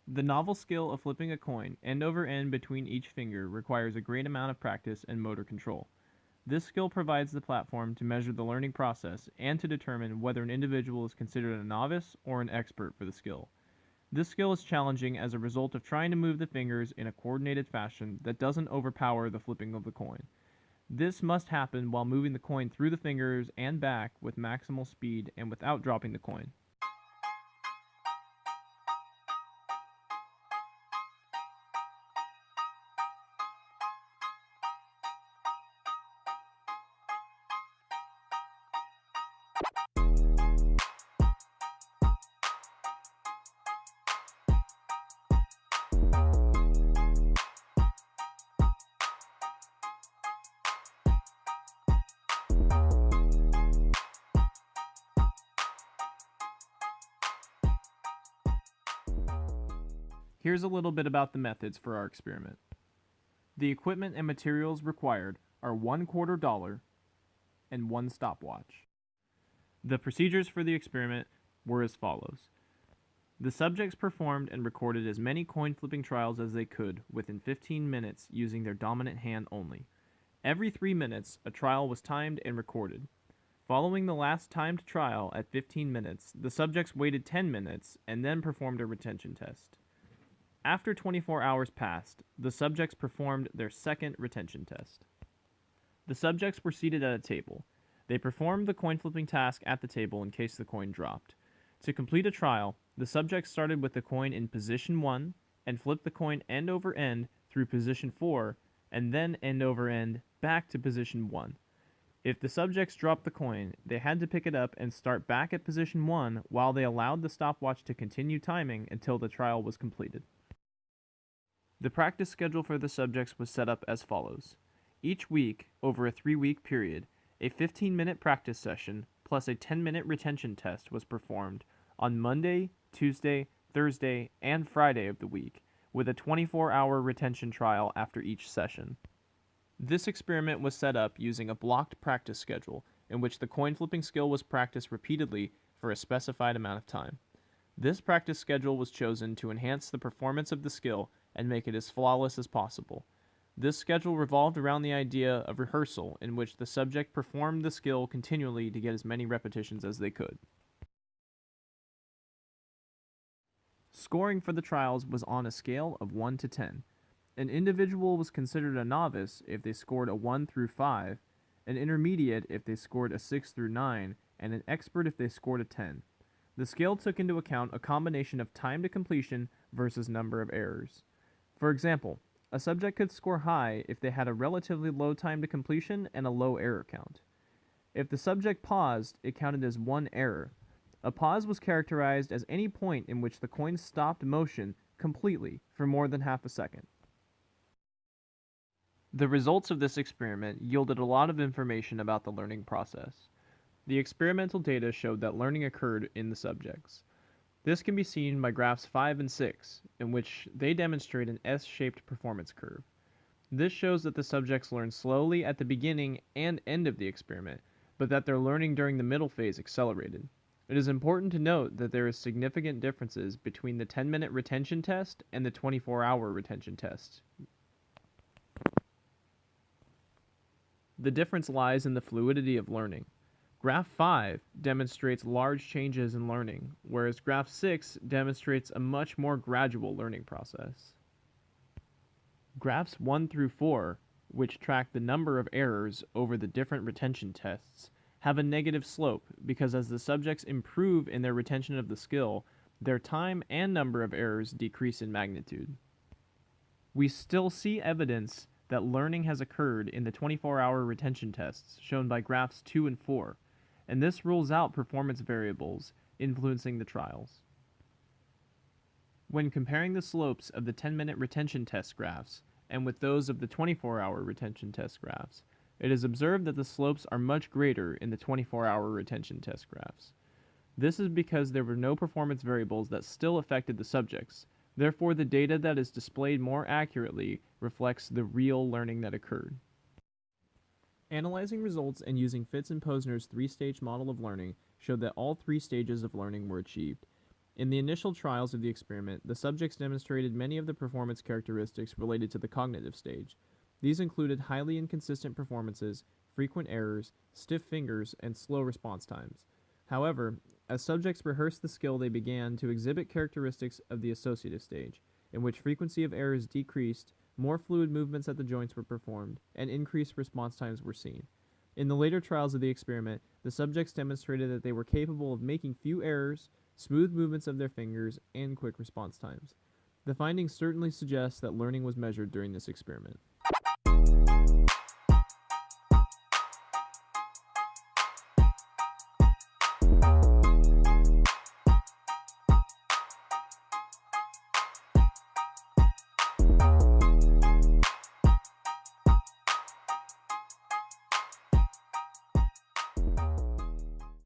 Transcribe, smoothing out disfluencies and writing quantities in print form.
The novel skill of flipping a coin end over end between each finger requires a great amount of practice and motor control. This skill provides the platform to measure the learning process and to determine whether an individual is considered a novice or an expert for the skill. This skill is challenging as a result of trying to move the fingers in a coordinated fashion that doesn't overpower the flipping of the coin. This must happen while moving the coin through the fingers and back with maximal speed and without dropping the coin. Here's a little bit about the methods for our experiment. The equipment and materials required are $1/4 and one stopwatch. The procedures for the experiment were as follows. The subjects performed and recorded as many coin flipping trials as they could within 15 minutes using their dominant hand only. Every 3 minutes, a trial was timed and recorded. Following the last timed trial at 15 minutes, the subjects waited 10 minutes and then performed a retention test. After 24 hours passed, the subjects performed their second retention test. The subjects were seated at a table. They performed the coin flipping task at the table in case the coin dropped. To complete a trial, the subjects started with the coin in position 1 and flipped the coin end over end through position 4 and then end over end back to position 1. If the subjects dropped the coin, they had to pick it up and start back at position 1 while they allowed the stopwatch to continue timing until the trial was completed. The practice schedule for the subjects was set up as follows. Each week, over a 3-week period, a 15-minute practice session plus a 10-minute retention test was performed on Monday, Tuesday, Thursday, and Friday of the week, with a 24-hour retention trial after each session. This experiment was set up using a blocked practice schedule in which the coin flipping skill was practiced repeatedly for a specified amount of time. This practice schedule was chosen to enhance the performance of the skill and make it as flawless as possible. This schedule revolved around the idea of rehearsal, in which the subject performed the skill continually to get as many repetitions as they could. Scoring for the trials was on a scale of 1 to 10. An individual was considered a novice if they scored a 1 through 5, an intermediate if they scored a 6 through 9, and an expert if they scored a 10. The scale took into account a combination of time to completion versus number of errors. For example, a subject could score high if they had a relatively low time to completion and a low error count. If the subject paused, it counted as 1 error. A pause was characterized as any point in which the coin stopped motion completely for more than half a second. The results of this experiment yielded a lot of information about the learning process. The experimental data showed that learning occurred in the subjects. This can be seen by graphs 5 and 6, in which they demonstrate an S-shaped performance curve. This shows that the subjects learn slowly at the beginning and end of the experiment, but that their learning during the middle phase accelerated. It is important to note that there is significant differences between the 10-minute retention test and the 24-hour retention test. The difference lies in the fluidity of learning. Graph 5 demonstrates large changes in learning, whereas Graph 6 demonstrates a much more gradual learning process. Graphs 1 through 4, which track the number of errors over the different retention tests, have a negative slope because as the subjects improve in their retention of the skill, their time and number of errors decrease in magnitude. We still see evidence that learning has occurred in the 24-hour retention tests shown by graphs 2 and 4, and this rules out performance variables influencing the trials. When comparing the slopes of the 10-minute retention test graphs and with those of the 24-hour retention test graphs, it is observed that the slopes are much greater in the 24-hour retention test graphs. This is because there were no performance variables that still affected the subjects. Therefore, the data that is displayed more accurately reflects the real learning that occurred. Analyzing results and using Fitz and Posner's 3-stage model of learning showed that all 3 stages of learning were achieved. In the initial trials of the experiment, the subjects demonstrated many of the performance characteristics related to the cognitive stage. These included highly inconsistent performances, frequent errors, stiff fingers, and slow response times. However, as subjects rehearsed the skill, they began to exhibit characteristics of the associative stage, in which frequency of errors decreased, more fluid movements at the joints were performed, and increased response times were seen. In the later trials of the experiment, the subjects demonstrated that they were capable of making few errors, smooth movements of their fingers, and quick response times. The findings certainly suggest that learning was measured during this experiment.